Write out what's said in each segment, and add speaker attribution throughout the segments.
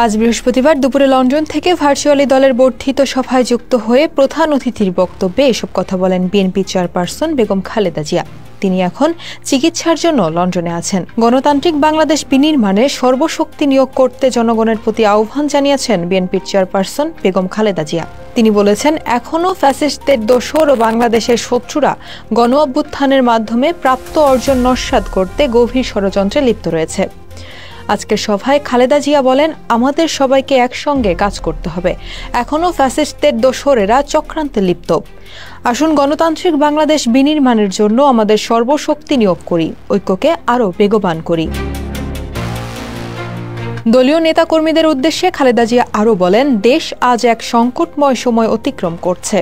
Speaker 1: আজ বৃহস্পতিবার দুপুরে লন্ডন থেকে ভার্চুয়ালি দলের বর্ধিত সভায় যুক্ত হয়ে প্রধান অতিথির বক্তব্যে এসব কথা বলেন বিএনপি চেয়ারপারসন বেগম খালেদা জিয়া। তিনি এখন চিকিৎসার জন্য লন্ডনে আছেন। গণতান্ত্রিক বাংলাদেশ বিনির্মাণে সর্বশক্তি নিয়োগ করতে জনগণের প্রতি আহ্বান জানিয়েছেন বিএনপির চেয়ারপারসন বেগম খালেদা জিয়া। তিনি বলেছেন, এখনও ফ্যাসিস্টদের দোসর ও বাংলাদেশের শত্রুরা গণ অভ্যুত্থানের মাধ্যমে প্রাপ্ত অর্জন নস্যাৎ করতে গভীর ষড়যন্ত্রে লিপ্ত রয়েছে। আজকের সভায় খালেদা জিয়া বলেন, আমাদের সবাইকে একসঙ্গে কাজ করতে হবে। এখনও ফ্যাসিস্টদের দোসরেরা চক্রান্তে লিপ্ত। আসুন গণতান্ত্রিক বাংলাদেশ বিনির্মাণের জন্য আমাদের সর্বশক্তি নিয়োগ করি, ঐক্যকে আরও বেগবান করি। দলীয় নেতাকর্মীদের উদ্দেশ্যে খালেদা জিয়া আরও বলেন, দেশ আজ এক সংকটময় সময় অতিক্রম করছে।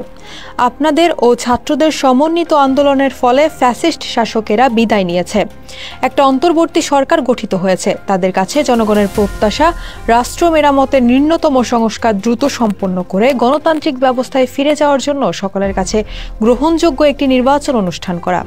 Speaker 1: আপনাদের ও ছাত্রদের সমন্বিত আন্দোলনের ফলে ফ্যাসিস্ট শাসকেরা বিদায় নিয়েছে। একটা অন্তর্বর্তী সরকার গঠিত হয়েছে। তাদের কাছে জনগণের প্রত্যাশা রাষ্ট্র মেরামতের ন্যূনতম সংস্কার দ্রুত সম্পন্ন করে গণতান্ত্রিক ব্যবস্থায় ফিরে যাওয়ার জন্য সকলের কাছে গ্রহণযোগ্য একটি নির্বাচন অনুষ্ঠান করা।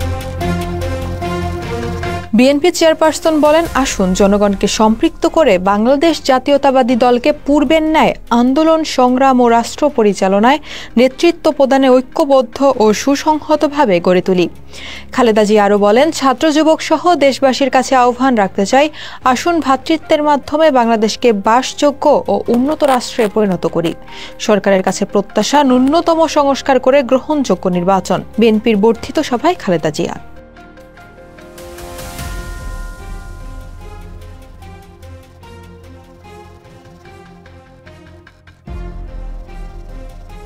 Speaker 1: বিএনপি চেয়ারপারসন বলেন, আসুন জনগণকে সম্পৃক্ত করে বাংলাদেশ জাতীয়তাবাদী দলকে পূর্বের ন্যায় আন্দোলন, সংগ্রাম ও রাষ্ট্র পরিচালনায় নেতৃত্ব প্রদানে ঐক্যবদ্ধ ও সুসংহতভাবে গড়ে তুলি। খালেদা জিয়া আরও বলেন, ছাত্র যুবক সহ দেশবাসীর কাছে আহ্বান রাখতে চাই, আসুন ভ্রাতৃত্বের মাধ্যমে বাংলাদেশকে বাসযোগ্য ও উন্নত রাষ্ট্রে পরিণত করি। সরকারের কাছে প্রত্যাশা ন্যূনতম সংস্কার করে গ্রহণযোগ্য নির্বাচন। বিএনপির বর্ধিত সভায় খালেদা জিয়া।